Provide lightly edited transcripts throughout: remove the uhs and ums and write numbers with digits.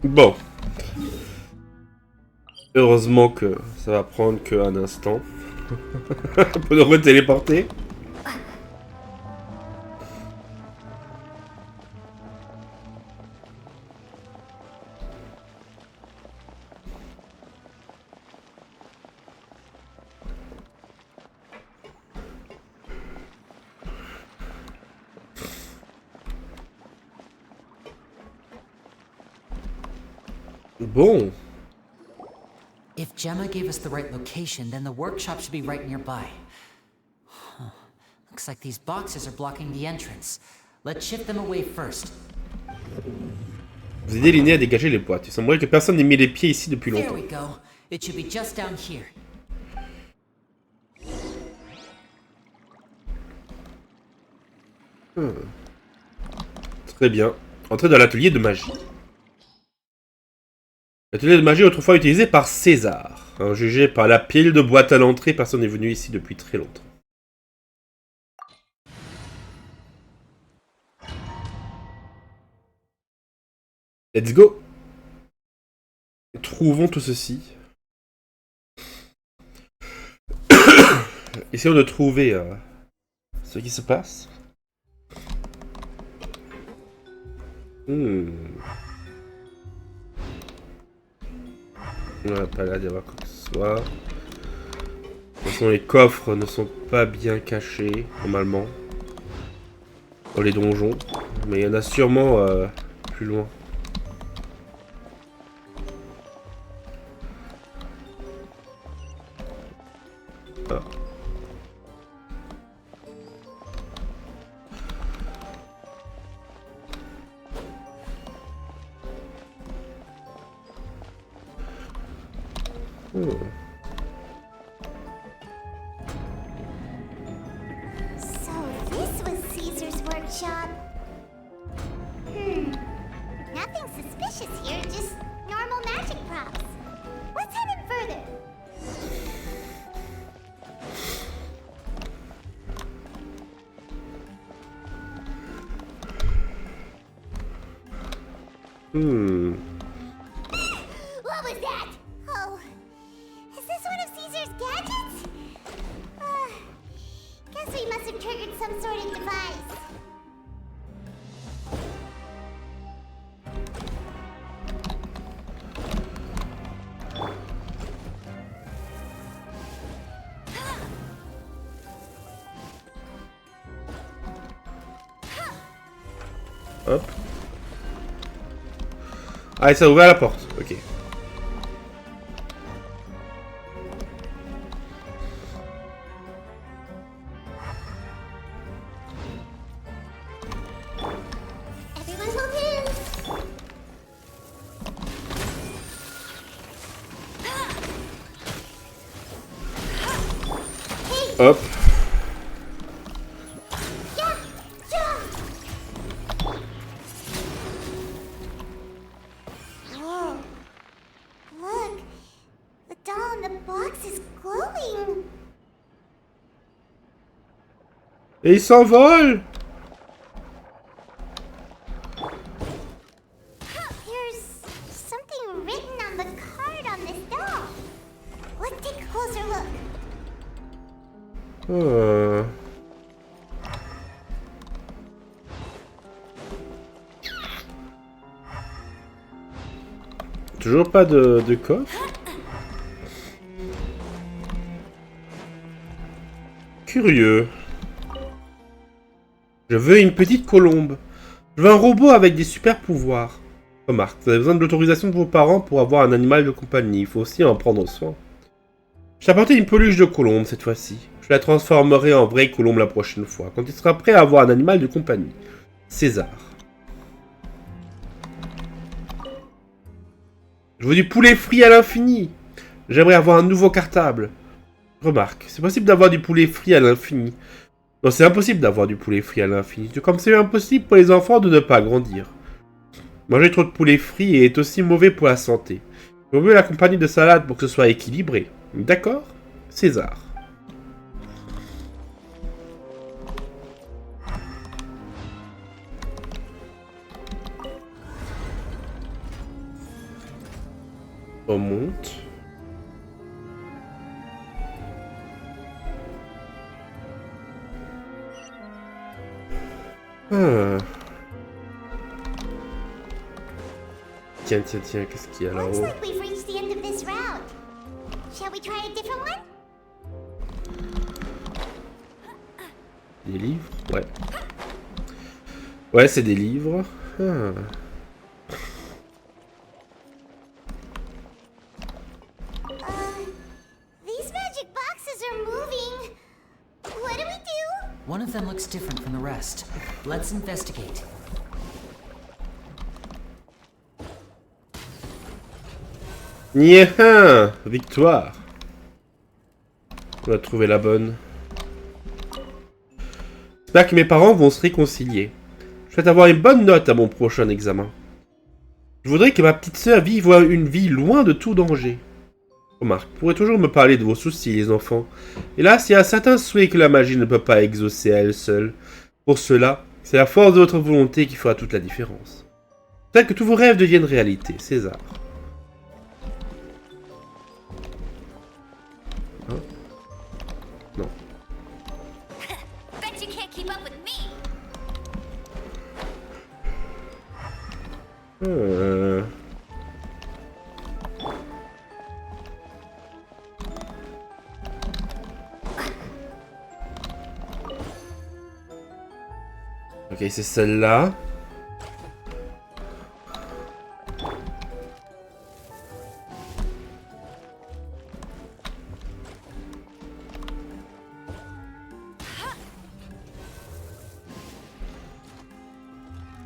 Bon. Heureusement que ça va prendre qu'un instant. On peut nous retéléporter. Bon. If Gemma gave us the right location, then the workshop should be right nearby. Huh. Looks like these boxes are blocking the entrance. Let's shift them away first. Vous aidez Lyney à dégager les boîtes. Il semblerait que personne n'ait mis les pieds ici depuis longtemps. There we go. It should be just down here. Très bien. Entrez dans l'atelier de magie. L'atelier de magie est autrefois utilisé par César. Jugé par la pile de boîtes à l'entrée, personne n'est venu ici depuis très longtemps. Let's go. Trouvons tout ceci. Essayons de trouver ce qui se passe. On n'a pas l'air d'y avoir quoi que ce soit. De toute façon, les coffres ne sont pas bien cachés, normalement. Dans les donjons. Mais il y en a sûrement plus loin. Ah. So this was Caesar's workshop. Nothing suspicious here, just normal magic props. Let's head in further. What was that? Oh, is this one of Caesar's gadgets? Guess we must have triggered some sort of device. Hop. Ah, et ça a ouvert la porte. Ok. Everyone hold hands. Hop. Yeah, yeah. Whoa. Look. The doll in the box is glowing. Et il s'envole. There's something written on the card on this doll. Let's take a closer look. Toujours pas de coffre. Curieux. Je veux une petite colombe. Je veux un robot avec des super pouvoirs. Remarque, vous avez besoin de l'autorisation de vos parents pour avoir un animal de compagnie. Il faut aussi en prendre soin. Je t'ai apporté une peluche de colombe cette fois-ci. Je la transformerai en vraie colombe la prochaine fois, quand il sera prêt à avoir un animal de compagnie. César. Je veux du poulet frit à l'infini. J'aimerais avoir un nouveau cartable. Remarque, c'est possible d'avoir du poulet frit à l'infini. Non, c'est impossible d'avoir du poulet frit à l'infini. Tout comme c'est impossible pour les enfants de ne pas grandir. Manger trop de poulet frit est aussi mauvais pour la santé. Il vaut mieux la compagnie de salade pour que ce soit équilibré. D'accord? César. On monte. Ah. Tiens, tiens, tiens, qu'est-ce qu'il y a Looks là-haut? like we've reached the end of this route. Shall we try a different one? Des livres? Ouais. Ouais, c'est des livres. Ah. These magic boxes are moving. What do we do? One of them looks different from the rest. Let's investigate. Nya, victoire. On va trouver la bonne. J'espère que mes parents vont se réconcilier. Je souhaite avoir une bonne note à mon prochain examen. Je voudrais que ma petite sœur vive une vie loin de tout danger. Remarque, vous pourrez toujours me parler de vos soucis, les enfants. Hélas, il y a certains souhaits que la magie ne peut pas exaucer à elle seule. Pour cela, c'est la force de votre volonté qui fera toute la différence. Peut-être que tous vos rêves deviennent réalité, César. Hein? Non. Bet you can't keep up with me. Ok, c'est celle-là.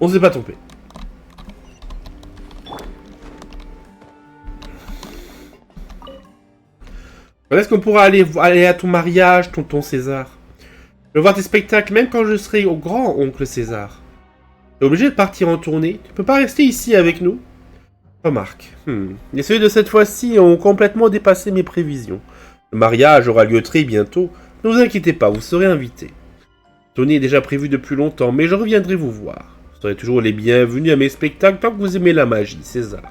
On s'est pas trompé. Est-ce qu'on pourra aller à ton mariage, tonton César? Je veux voir tes spectacles même quand je serai au grand oncle César. T'es obligé de partir en tournée? Tu peux pas rester ici avec nous? Remarque. Les seuils de cette fois-ci ont complètement dépassé mes prévisions. Le mariage aura lieu très bientôt. Ne vous inquiétez pas, vous serez invités. La tournée est déjà prévue depuis longtemps, mais je reviendrai vous voir. Vous serez toujours les bienvenus à mes spectacles tant que vous aimez la magie, César.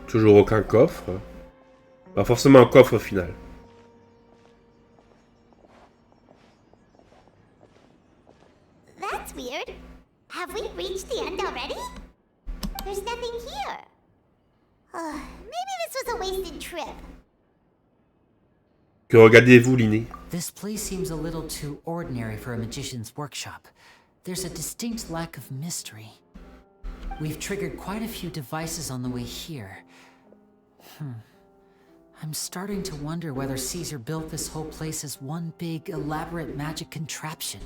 Toujours aucun coffre. Pas forcément un coffre final. That's weird. Have we reached the end already? There's nothing here. Maybe this was a wasted trip. Que regardez-vous, Lyney? This place seems a little too ordinary for a magician's workshop. There's a distinct lack of mystery. We've triggered quite a few devices on the way here. I'm starting to wonder whether César built this whole place as one big, elaborate magic contraption.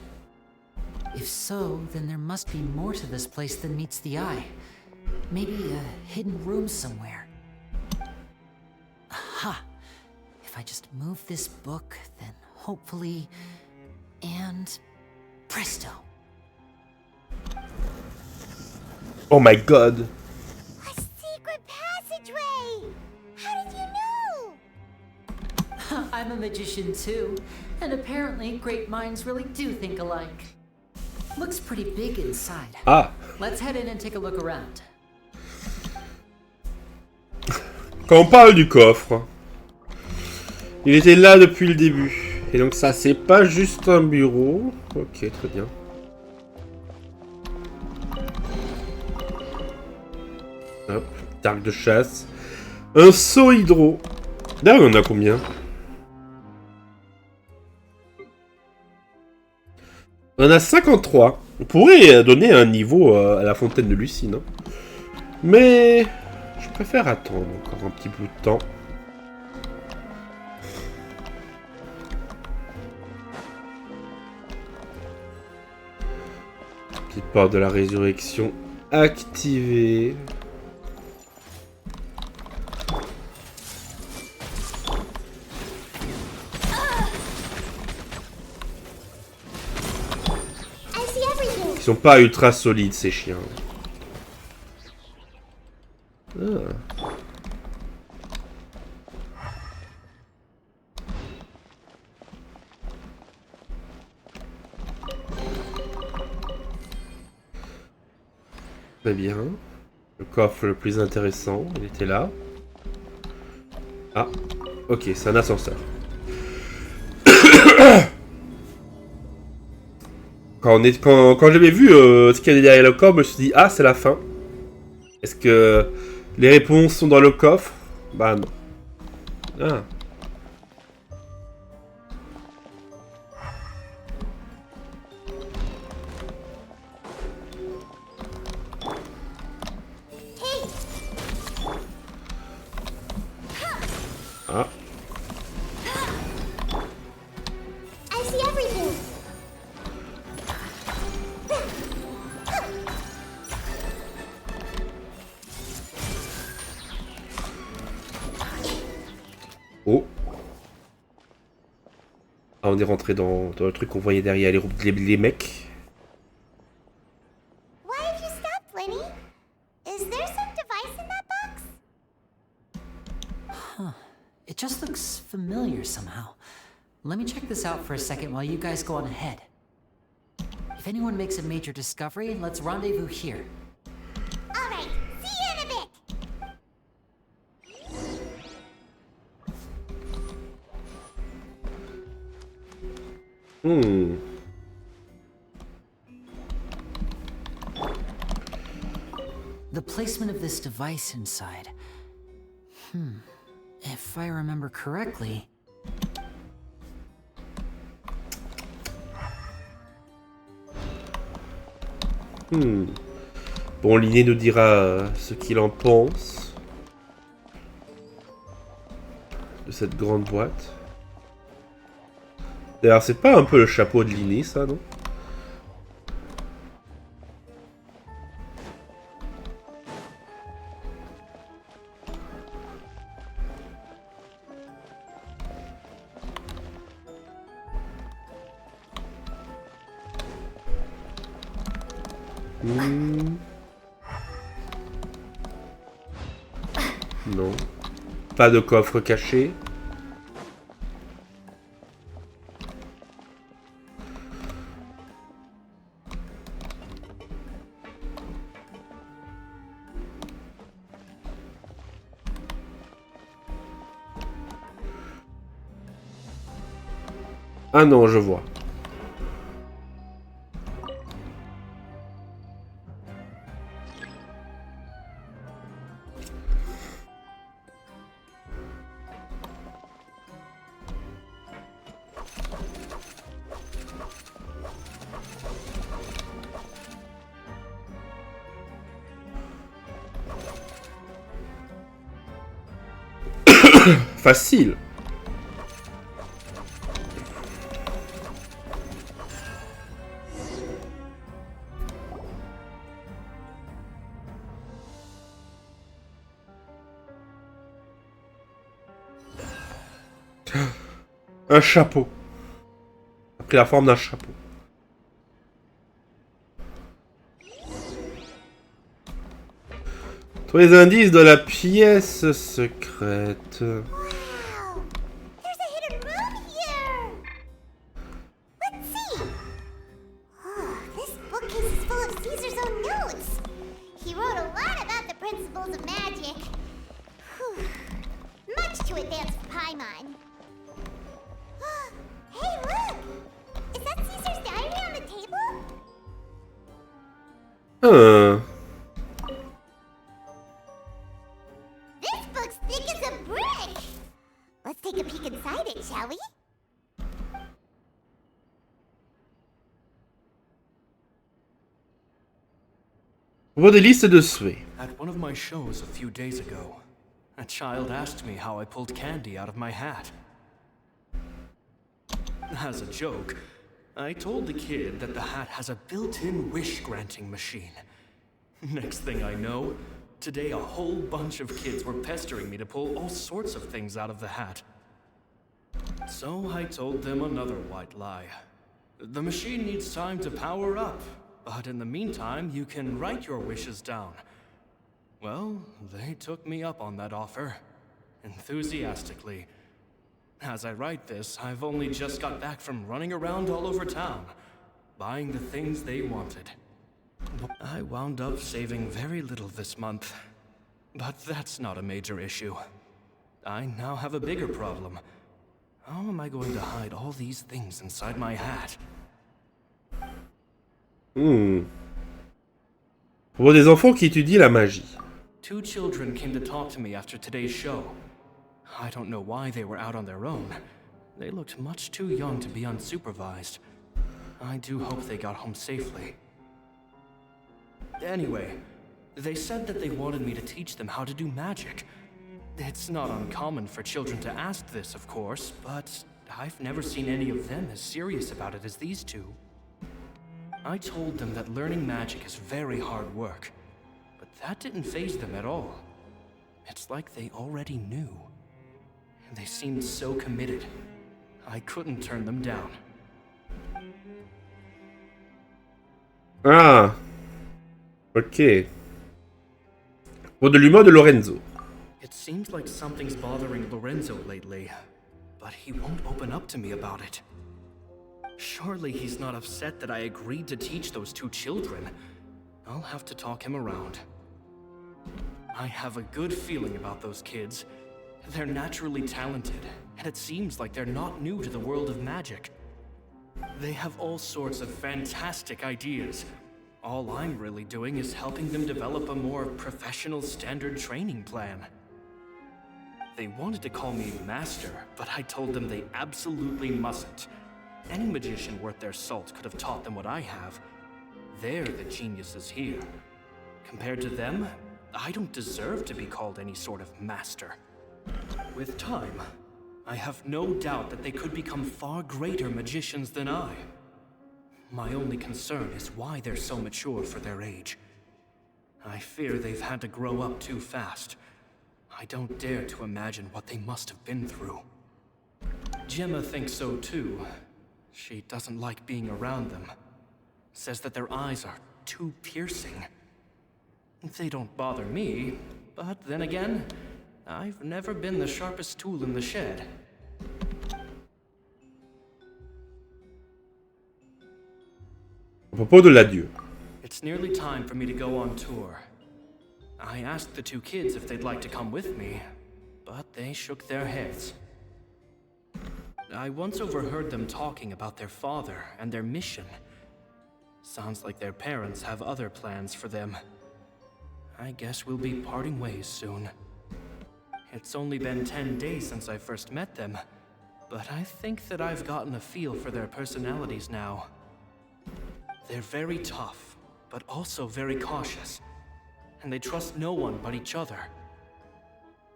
If so, then there must be more to this place than meets the eye. Maybe a hidden room somewhere. Aha! If I just move this book, then hopefully... And... presto! Oh my god! A secret passageway! How did you know? I'm a magician too, and apparently great minds really do think alike. Looks pretty big inside. Ah! Let's head in and take a look around. Quand on parle du coffre, il était là depuis le début. Et donc ça, c'est pas juste un bureau. Ok, très bien. Hop, arc de chasse. Un seau hydro. D'ailleurs, on en a combien? On en a 53. On pourrait donner un niveau à la Fontaine de Lucie, non? Mais je préfère attendre encore un petit bout de temps. Petite porte de la résurrection activée. sont pas ultra solides ces chiens. Ah. Très bien. Le coffre le plus intéressant, il était là. Ah, ok, c'est un ascenseur. Quand j'avais vu ce qu'il y avait derrière le coffre, je me suis dit, ah, c'est la fin. Est-ce que les réponses sont dans le coffre? Bah non. Ah. Ah. I see everything. Oh. Ah, on est rentré dans le truc qu'on voyait derrière les mecs. Why have you stopped, Lyney? Is there some device in that box? Huh. It just looks familiar somehow. Let me check this out for a second while you guys go on ahead. If anyone makes a major discovery, let's rendezvous here. All right, see you in a bit. The placement of this device inside. If I remember correctly... Bon, Lyney nous dira ce qu'il en pense de cette grande boîte. D'ailleurs, c'est pas un peu le chapeau de Lyney, ça, non? Non. Pas de coffre caché. Ah non, je vois. Facile. Un chapeau. A pris la forme d'un chapeau. Tous les indices de la pièce secrète. Wow, there's a hidden room here. Let's see. Oh, this bookcase is full of Caesar's own notes. He wrote a lot about the principles of magic. Whew. Much too advanced for Paimon. Hey, look! Is that Caesar's diary on the table? This book's thick as a brick! Let's take a peek inside it, shall we? Voix des listes de souhaits. At one of my shows a few days ago, a child asked me how I pulled candy out of my hat. As a joke, I told the kid that the hat has a built-in wish-granting machine. Next thing I know, today a whole bunch of kids were pestering me to pull all sorts of things out of the hat. So I told them another white lie. The machine needs time to power up, But in the meantime, you can write your wishes down. Well, they took me up on that offer. Enthusiastically. As I write this, I've only just got back from running around all over town, buying the things they wanted. I wound up saving very little this month, but that's not a major issue. I now have a bigger problem. How am I going to hide all these things inside my hat? Pour des enfants qui étudient la magie. 2 children came to talk to me after today's show. I don't know why they were out on their own. They looked much too young to be unsupervised. I do hope they got home safely. Anyway, they said that they wanted me to teach them how to do magic. It's not uncommon for children to ask this, of course, but I've never seen any of them as serious about it as these 2. I told them that learning magic is very hard work, but that didn't faze them at all. It's like they already knew. They seemed so committed. I couldn't turn them down. Ah. Ok. Pour de l'humour de Lorenzo. It seems like something's bothering Lorenzo lately, but he won't open up to me about it. Surely he's not upset that I agreed to teach those 2 children. I'll have to talk him around. I have a good feeling about those kids. They're naturally talented, and it seems like they're not new to the world of magic. They have all sorts of fantastic ideas. All I'm really doing is helping them develop a more professional standard training plan. They wanted to call me Master, but I told them they absolutely mustn't. Any magician worth their salt could have taught them what I have. They're the geniuses here. Compared to them, I don't deserve to be called any sort of master. With time, I have no doubt that they could become far greater magicians than I. My only concern is why they're so mature for their age. I fear they've had to grow up too fast. I don't dare to imagine what they must have been through. Gemma thinks so too. She doesn't like being around them. Says that their eyes are too piercing. They don't bother me, but then again, I've never been the sharpest tool in the shed. À propos de l'adieu. It's nearly time for me to go on tour. I asked the 2 kids if they'd like to come with me, but they shook their heads. I once overheard them talking about their father and their mission. Sounds like their parents have other plans for them. I guess we'll be parting ways soon. It's only been 10 days since I first met them, but I think that I've gotten a feel for their personalities now. They're very tough, but also very cautious, and they trust no one but each other.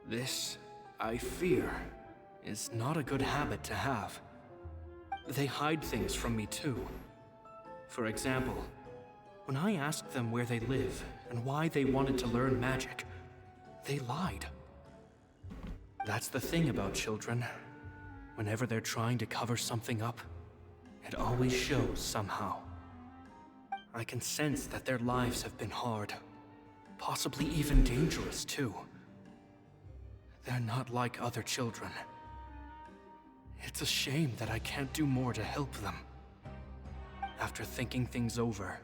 This, I fear, is not a good habit to have. They hide things from me too. For example, when I asked them where they live and why they wanted to learn magic, they lied. That's the thing about children. Whenever they're trying to cover something up, it always shows somehow. I can sense that their lives have been hard, possibly even dangerous too. They're not like other children. It's a shame that I can't do more to help them. After thinking things over,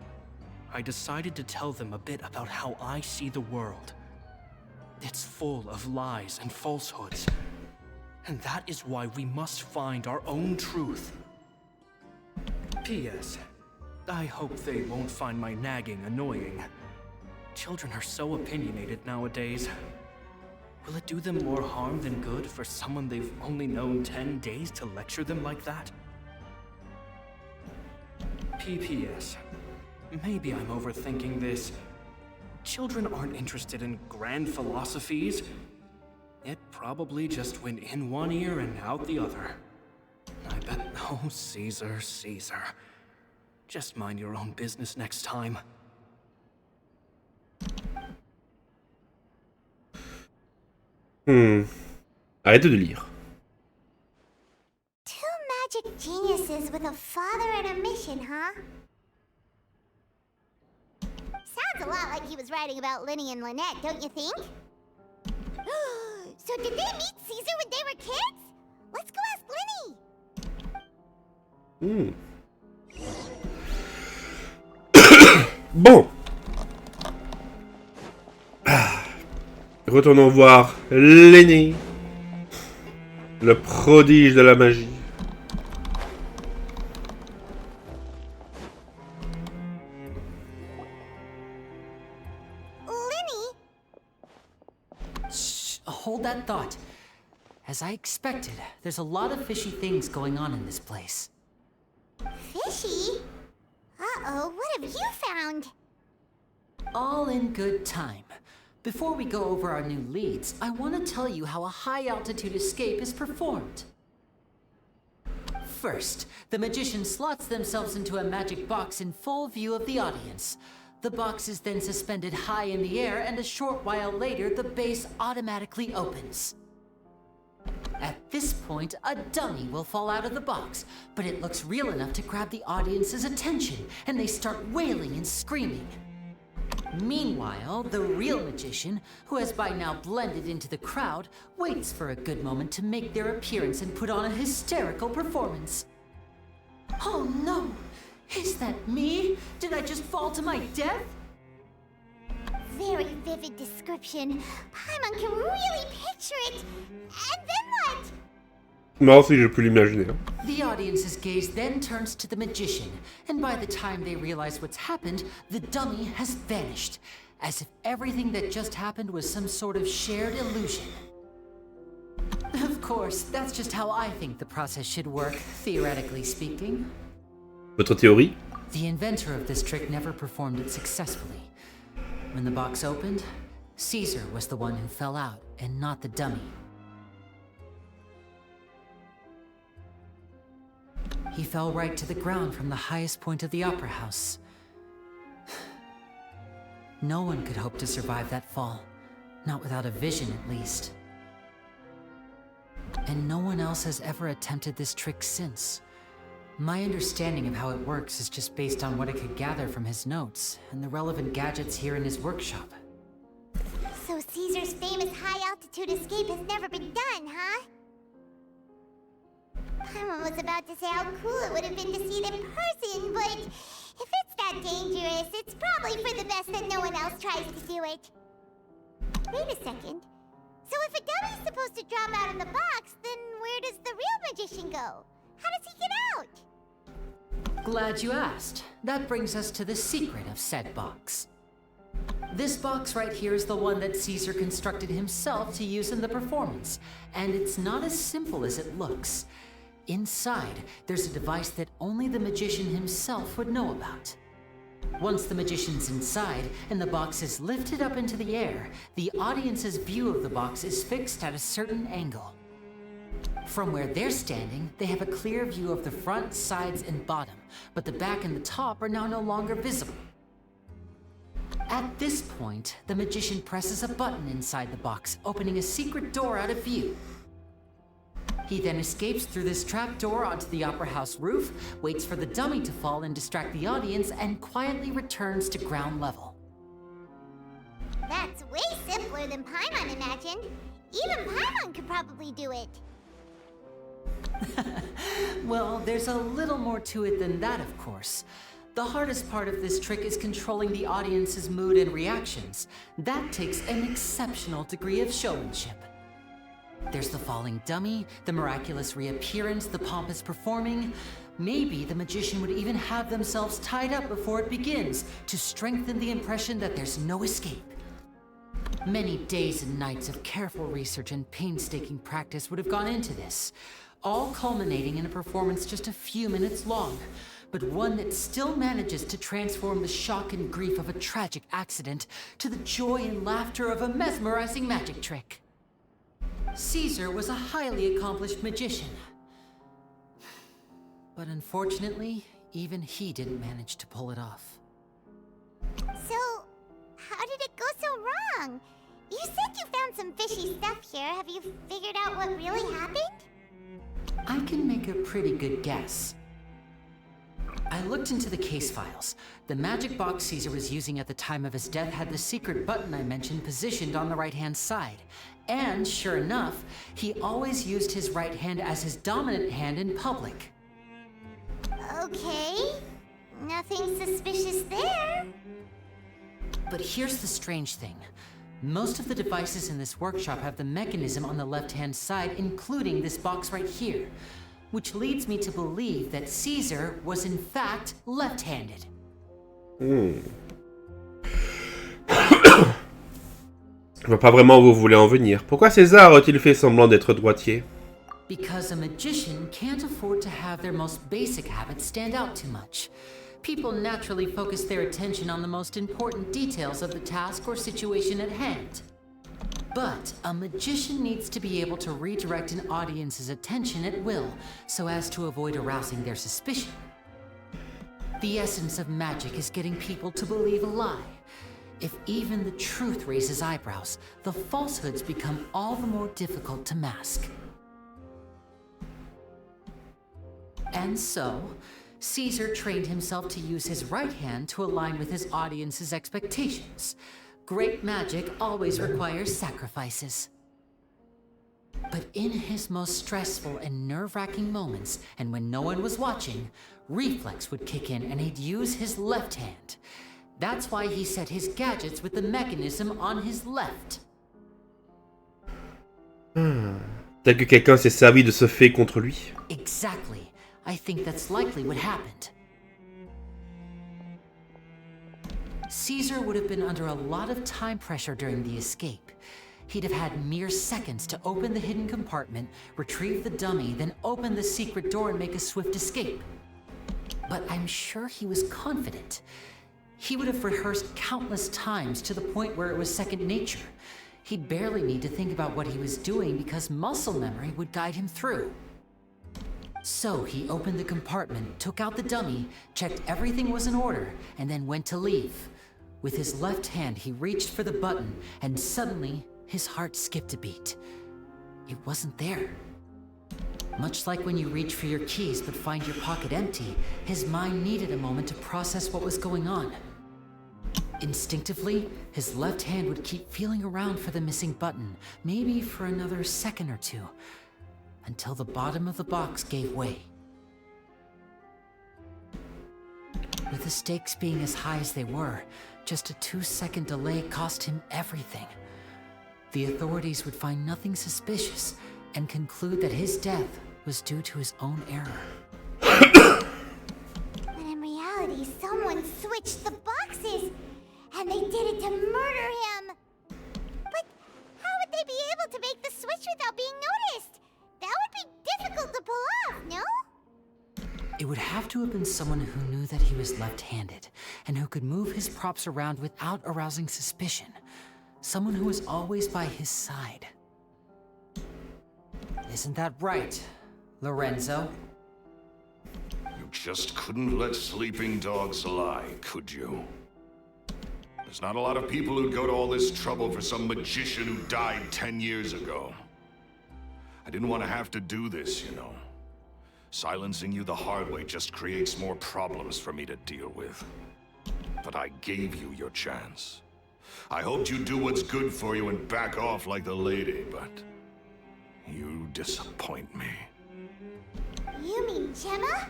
I decided to tell them a bit about how I see the world. It's full of lies and falsehoods, and that is why we must find our own truth. P.S. I hope they won't find my nagging annoying. Children are so opinionated nowadays. Will it do them more harm than good for someone they've only known 10 days to lecture them like that? P.P.S. Maybe I'm overthinking this. Children aren't interested in grand philosophies. It probably just went in one ear and out the other. I bet... Oh, César, César. Just mind your own business next time. Arrête de lire. 2 magic geniuses with a father and a mission, huh? Sounds a lot like he was writing about Lyney and Lynette, don't you think? So did they meet César when they were kids? Let's go ask Lyney. Bon. Retournons voir Lyney, le prodige de la magie. Lyney? Shh, hold that thought. As I expected, there's a lot of fishy things going on in this place. Fishy? Uh-oh, what have you found? All in good time. Before we go over our new leads, I want to tell you how a high-altitude escape is performed. First, the magician slots themselves into a magic box in full view of the audience. The box is then suspended high in the air, and a short while later, the base automatically opens. At this point, a dummy will fall out of the box, but it looks real enough to grab the audience's attention, and they start wailing and screaming. Meanwhile, the real magician, who has by now blended into the crowd, waits for a good moment to make their appearance and put on a hysterical performance. Oh no! Is that me? Did I just fall to my death? Very vivid description. Paimon can really picture it. And then what? Moi aussi, j'ai pu l'imaginer. The audience's gaze then turns to the magician, and by the time they realize what's happened, the dummy has vanished, as if everything that just happened was some sort of shared illusion. Of course, that's just how I think the process should work, theoretically speaking. Votre théorie? The inventor of this trick never performed it successfully. When the box opened, César was the one who fell out, and not the dummy. He fell right to the ground from the highest point of the opera house. No one could hope to survive that fall, not without a vision at least. And no one else has ever attempted this trick since. My understanding of how it works is just based on what I could gather from his notes and the relevant gadgets here in his workshop. So César's famous high-altitude escape has never been done, huh? Paimon was about to say how cool it would have been to see it in person, but if it's that dangerous, it's probably for the best that no one else tries to do it. Wait a second. So if a dummy's supposed to drop out of the box, then where does the real magician go? How does he get out? Glad you asked. That brings us to the secret of said box. This box right here is the one that César constructed himself to use in the performance, and it's not as simple as it looks. Inside, there's a device that only the magician himself would know about. Once the magician's inside and the box is lifted up into the air, the audience's view of the box is fixed at a certain angle. From where they're standing, they have a clear view of the front, sides, and bottom, but the back and the top are now no longer visible. At this point, the magician presses a button inside the box, opening a secret door out of view. He then escapes through this trap door onto the opera house roof, waits for the dummy to fall and distract the audience, and quietly returns to ground level. That's way simpler than Paimon imagined. Even Paimon could probably do it. Well, there's a little more to it than that, of course. The hardest part of this trick is controlling the audience's mood and reactions. That takes an exceptional degree of showmanship. There's the falling dummy, the miraculous reappearance, the pompous performing. Maybe the magician would even have themselves tied up before it begins to strengthen the impression that there's no escape. Many days and nights of careful research and painstaking practice would have gone into this, all culminating in a performance just a few minutes long, but one that still manages to transform the shock and grief of a tragic accident to the joy and laughter of a mesmerizing magic trick. César was a highly accomplished magician, but unfortunately, even he didn't manage to pull it off. So, how did it go so wrong? You said you found some fishy stuff here. Have you figured out what really happened? I can make a pretty good guess. I looked into the case files. The magic box Caesar was using at the time of his death had the secret button I mentioned positioned on the right-hand side. And sure enough, he always used his right hand as his dominant hand in public. Okay, nothing suspicious there. But here's the strange thing. Most of the devices in this workshop have the mechanism on the left-hand side, including this box right here. Which leads me to believe that Caesar was in fact left-handed. Je vois pas vraiment où vous voulez en venir. Pourquoi César a-t-il fait semblant d'être droitier? Because a magician can't afford to have their most basic habits stand out too much. People naturally focus their attention on the most important details of the task or situation at hand. But a magician needs to be able to redirect an audience's attention at will, so as to avoid arousing their suspicion. The essence of magic is getting people to believe a lie. If even the truth raises eyebrows, the falsehoods become all the more difficult to mask. And so, Caesar trained himself to use his right hand to align with his audience's expectations. Great magic always requires sacrifices. But in his most stressful and nerve-wracking moments, and when no one was watching, reflex would kick in and he'd use his left hand. That's why he set his gadgets with the mechanism on his left. Peut-être que quelqu'un s'est servi de ce fait contre lui. Exactly. I think that's likely what happened. Caesar would have been under a lot of time pressure during the escape. He'd have had mere seconds to open the hidden compartment, retrieve the dummy, then open the secret door and make a swift escape. But I'm sure he was confident. He would have rehearsed countless times to the point where it was second nature. He'd barely need to think about what he was doing because muscle memory would guide him through. So he opened the compartment, took out the dummy, checked everything was in order, and then went to leave. With his left hand, he reached for the button, and suddenly, his heart skipped a beat. It wasn't there. Much like when you reach for your keys but find your pocket empty, his mind needed a moment to process what was going on. Instinctively, his left hand would keep feeling around for the missing button, maybe for another second or two, until the bottom of the box gave way. With the stakes being as high as they were, just a 2-second delay cost him everything. The authorities would find nothing suspicious and conclude that his death was due to his own error. But in reality, someone switched the boxes, and they did it to murder him. But how would they be able to make the switch without being noticed? That would be difficult to pull off, no? It would have to have been someone who knew that he was left-handed, and who could move his props around without arousing suspicion. Someone who was always by his side. Isn't that right, Lorenzo? You just couldn't let sleeping dogs lie, could you? There's not a lot of people who'd go to all this trouble for some magician who died 10 years ago. I didn't want to have to do this, you know. Silencing you the hard way just creates more problems for me to deal with. But I gave you your chance. I hoped you'd do what's good for you and back off like the lady, but you disappoint me. You mean Gemma?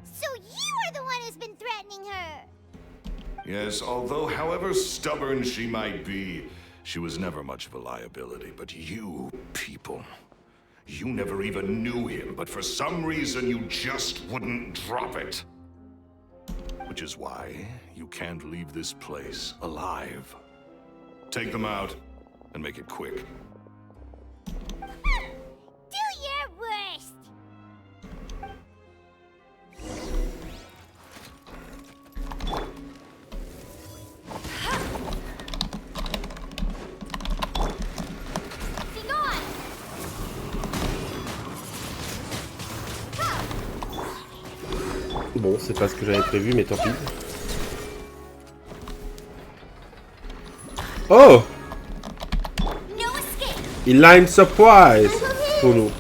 So you are the one who's been threatening her! Yes, although however stubborn she might be, she was never much of a liability. But you people, you never even knew him, but for some reason you just wouldn't drop it. Which is why you can't leave this place alive. Take them out, and make it quick. Do your worst! Be gone! Bon, c'est pas ce que j'avais prévu, mais tant pis. Oh! No escape! Il a une surprise pour nous.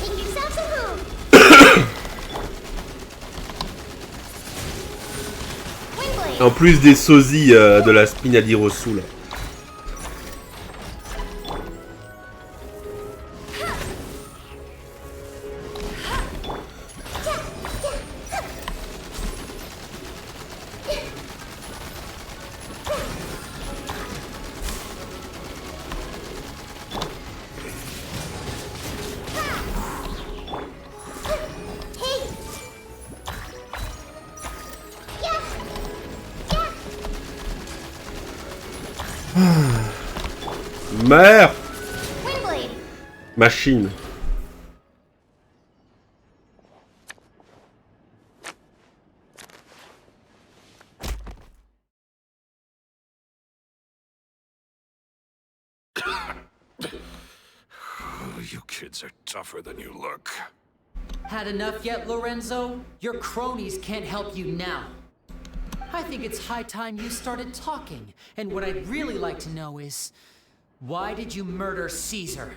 Take yourselves a move! En plus des sosies de la spinali rossou là. Meurs! Windblade. Machine. You kids are tougher than you look. Had enough yet, Lorenzo? Your cronies can't help you now. I think it's high time you started talking. And what I'd really like to know is, why did you murder César?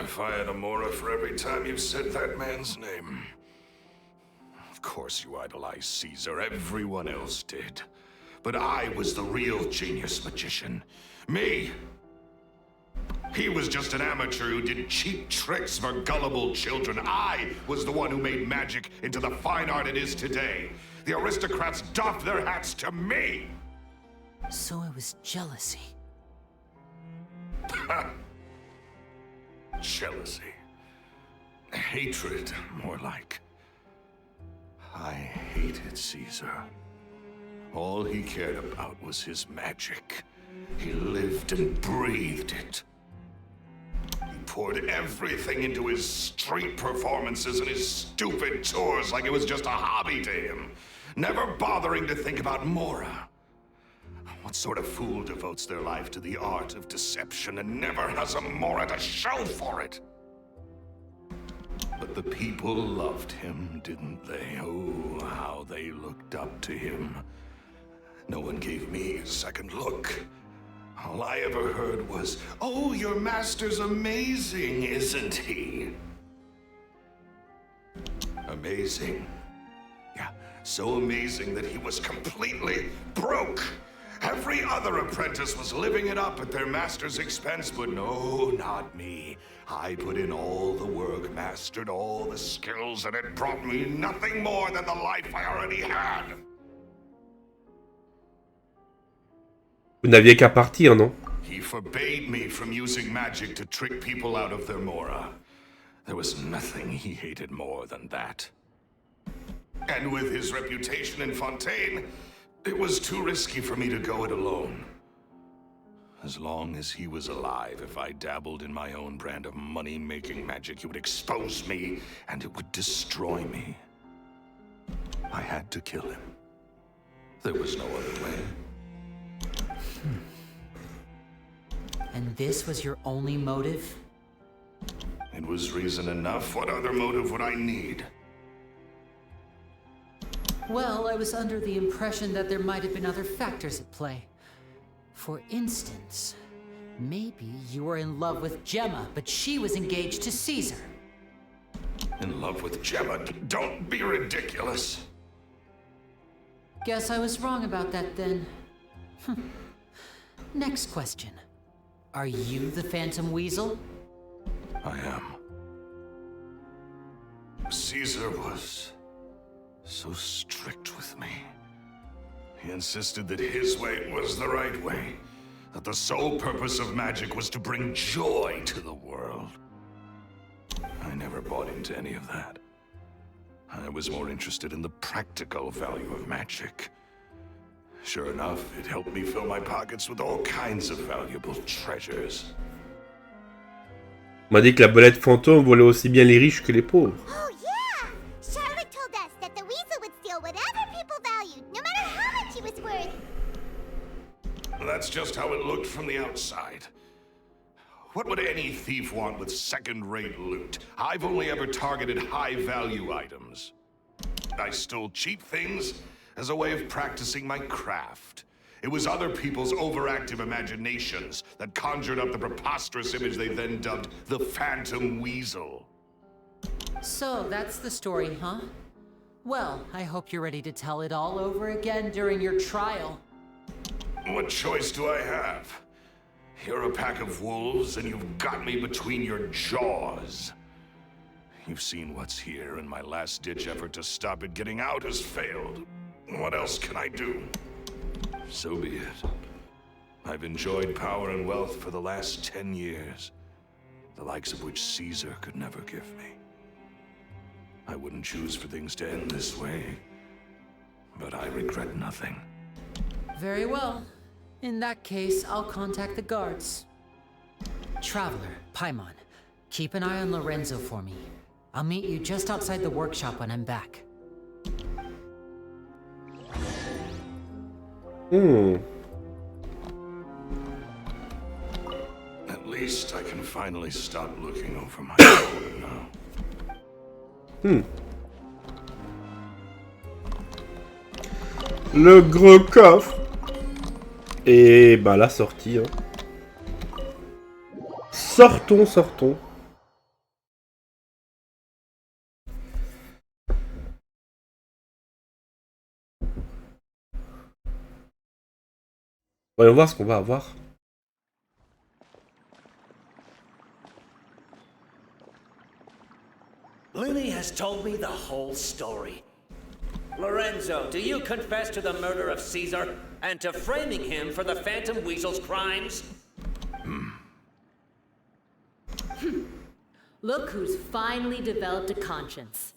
If I had a Mora for every time you said that man's name. Of course you idolized César, everyone else did. But I was the real genius magician. Me! He was just an amateur who did cheap tricks for gullible children. I was the one who made magic into the fine art it is today. The aristocrats doffed their hats to me! So it was jealousy. Jealousy. Hatred, more like. I hated César. All he cared about was his magic. He lived and breathed it. He poured everything into his street performances and his stupid tours like it was just a hobby to him, never bothering to think about Mora. What sort of fool devotes their life to the art of deception and never has a Mora to show for it? But the people loved him, didn't they? Oh, how they looked up to him. No one gave me a second look. All I ever heard was, "Oh, your master's amazing, isn't he?" Amazing. Yeah, so amazing that he was completely broke. Every other apprentice was living it up at their master's expense, but no, not me. I put in all the work, mastered all the skills, and it brought me nothing more than the life I already had. Vous n'aviez qu'à partir, non? He forbade me from using magic to trick people out of their Mora. There was nothing he hated more than that. And with his reputation in Fontaine, it was too risky for me to go it alone. As long as he was alive, if I dabbled in my own brand of money-making magic, he would expose me, and it would destroy me. I had to kill him. There was no other way. And this was your only motive? It was reason enough. What other motive would I need? Well, I was under the impression that there might have been other factors at play. For instance, maybe you were in love with Gemma, but she was engaged to César. In love with Gemma? Don't be ridiculous. Guess I was wrong about that then. Next question. Are you the Phantom Weasel? I am. César was so strict with me. He insisted that his way was the right way, that the sole purpose of magic was to bring joy to the world. I never bought into any of that. I was more interested in the practical value of magic. Sure enough, it helped me fill my pockets with all kinds of valuable treasures. On m'a dit que la Belette Fantôme volait aussi bien les riches que les pauvres. Oh yeah! Charlotte told us that the weasel would steal whatever people valued, no matter how much he was worth. That's just how it looked from the outside. What would any thief want with second-rate loot? I've only ever targeted high-value items. I stole cheap things as a way of practicing my craft. It was other people's overactive imaginations that conjured up the preposterous image they then dubbed the Phantom Weasel. So, that's the story, huh? Well, I hope you're ready to tell it all over again during your trial. What choice do I have? You're a pack of wolves, and you've got me between your jaws. You've seen what's here, and my last-ditch effort to stop it getting out has failed. What else can I do? So be it. I've enjoyed power and wealth for the last 10 years, the likes of which César could never give me. I wouldn't choose for things to end this way, but I regret nothing. Very well. In that case, I'll contact the guards. Traveler, Paimon, keep an eye on Lorenzo for me. I'll meet you just outside the workshop when I'm back. At least I can finally stop looking over my shoulder now. Le gros coffre. Et bah la sortie. Hein. Sortons, sortons. Voyons voir ce qu'on va avoir. Lyney has told me the whole story. Lorenzo, do you confess to the murder of César and to framing him for the Phantom Weasel's crimes? Look who's finally developed a conscience.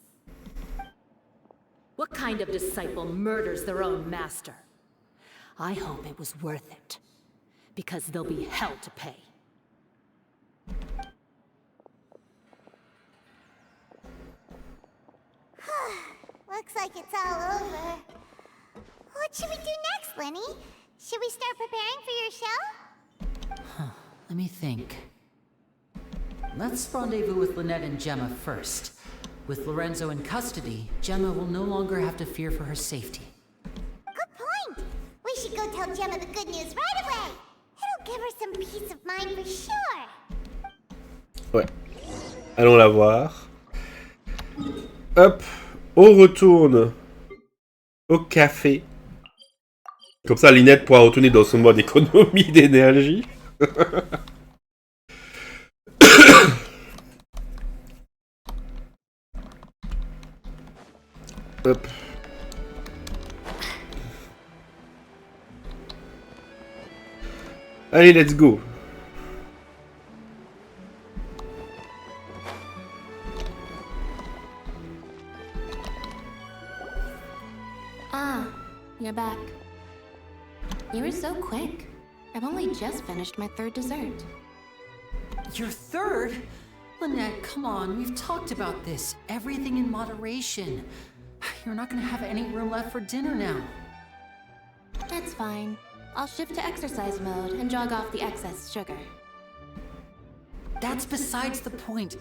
What kind of disciple murders their own master? I hope it was worth it, because there'll be hell to pay. Looks like it's all over. What should we do next, Lyney? Should we start preparing for your show? Let me think. Let's rendezvous with Lynette and Gemma first. With Lorenzo in custody, Gemma will no longer have to fear for her safety. Good point. We should go tell Gemma the good news right away. It'll give her some peace of mind for sure. Ouais. Allons la voir. Hop. On retourne au café. Comme ça, Lynette pourra retourner dans son mode économie d'énergie. Hop. Allez, let's go. Ah, you're back. You were so quick. I've only just finished my third dessert. Your third? Lynette, come on, we've talked about this. Everything in moderation. You're not gonna have any room left for dinner now. That's fine. I'll shift to exercise mode and jog off the excess sugar. That's besides the point.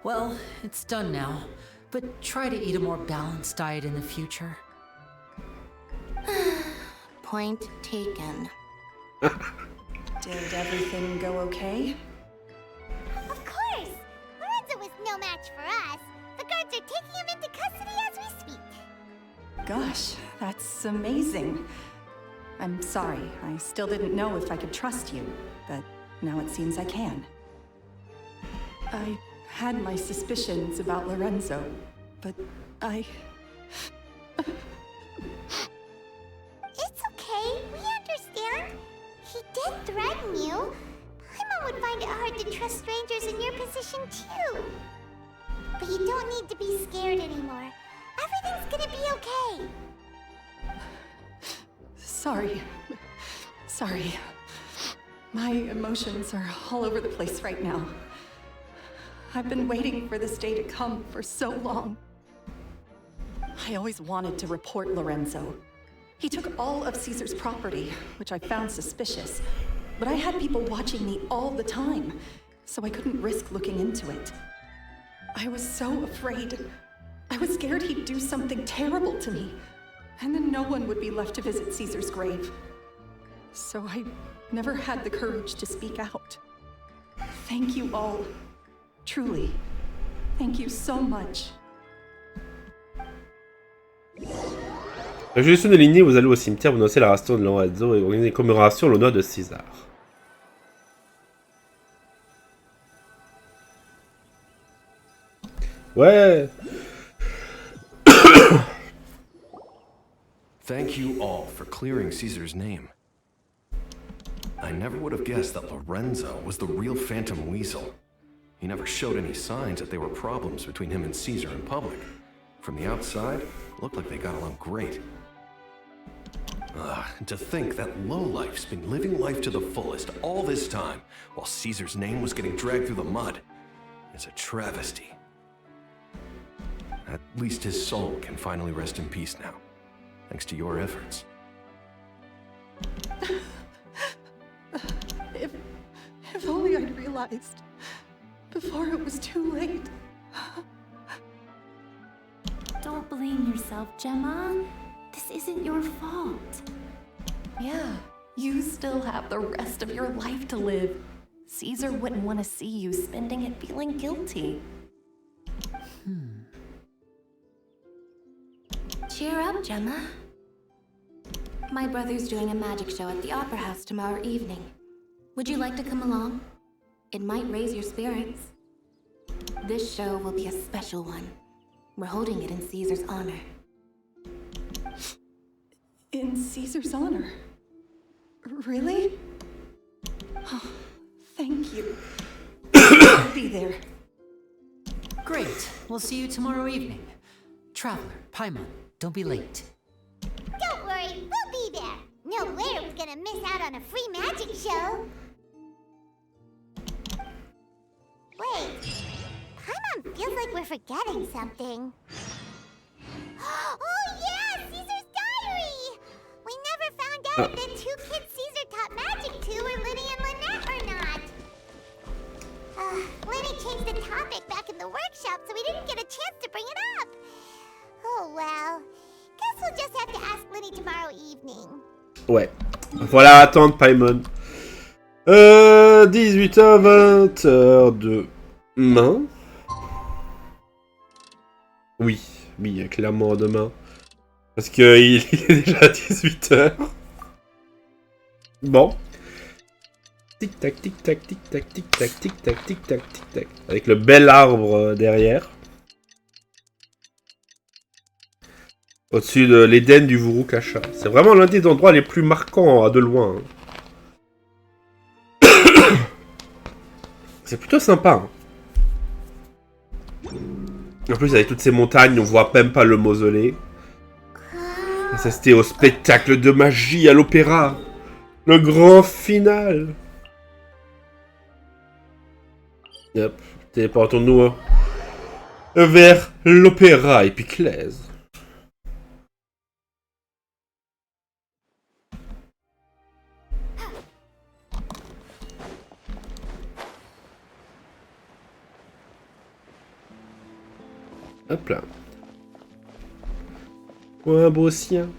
Well, it's done now. But try to eat a more balanced diet in the future. Point taken. Did everything go okay? Of course! Lorenzo was no match for us. The guards are taking him into custody as we speak. Gosh, that's amazing. I'm sorry, I still didn't know if I could trust you, but now it seems I can. I had my suspicions about Lorenzo, but I... It's okay, we understand. He did threaten you. Paimon would find it hard to trust strangers in your position too. But you don't need to be scared anymore. Everything's gonna be okay. Sorry. Sorry. My emotions are all over the place right now. I've been waiting for this day to come for so long. I always wanted to report Lorenzo. He took all of César's property, which I found suspicious. But I had people watching me all the time, so I couldn't risk looking into it. I was so afraid. I was scared he'd do something terrible to me, and then no one would be left to visit César's grave. So I never had the courage to speak out. Thank you all. Truly. Thank you so much. La gestion de Lyney, vous allez au cimetière, vous noncez la ration de Lorenzo et organisez une commémoration en l'honneur de César. Ouais. Thank you all for clearing Caesar's name. I never would have guessed that Lorenzo was the real Phantom Weasel. He never showed any signs that there were problems between him and César in public. From the outside, it looked like they got along great. To think that lowlife's been living life to the fullest all this time, while César's name was getting dragged through the mud. It's a travesty. At least his soul can finally rest in peace now, thanks to your efforts. If only I'd realized before it was too late. Don't blame yourself, Gemma. This isn't your fault. Yeah, you still have the rest of your life to live. César wouldn't want to see you spending it feeling guilty. Cheer up, Gemma. My brother's doing a magic show at the Opera House tomorrow evening. Would you like to come along? It might raise your spirits. This show will be a special one. We're holding it in César's honor. In César's honor? Really? Oh, thank you. I'll be there. Great. We'll see you tomorrow evening. Traveler, Paimon, don't be late. Don't worry, we'll be there. No way are we gonna miss out on a free magic show. Wait, Paimon feels like we're forgetting something. Oh yeah, César's diary! We never found out if the two kids César taught magic to were Lyney and Lynette or not. Lyney changed the topic back in the workshop, so we didn't get a chance to bring it up. Oh well, guess we'll just have to ask Lyney tomorrow evening. Ouais. Voilà, attendre Paimon. 18h, 20h demain. Oui, clairement demain. Parce qu'il est déjà 18h. Bon. Tic-tac, tic-tac, tic-tac, tic-tac, tic-tac, tic-tac, tic-tac. Avec le bel arbre derrière. Au-dessus de l'Éden du Vurukacha. C'est vraiment l'un des endroits les plus marquants de loin. C'est plutôt sympa. En plus, avec toutes ces montagnes, on voit même pas le mausolée. Assisté au spectacle de magie à l'opéra. Le grand final. Hop, téléportons-nous vers l'opéra Épiclèse. Hop là. Oh, un beau sien.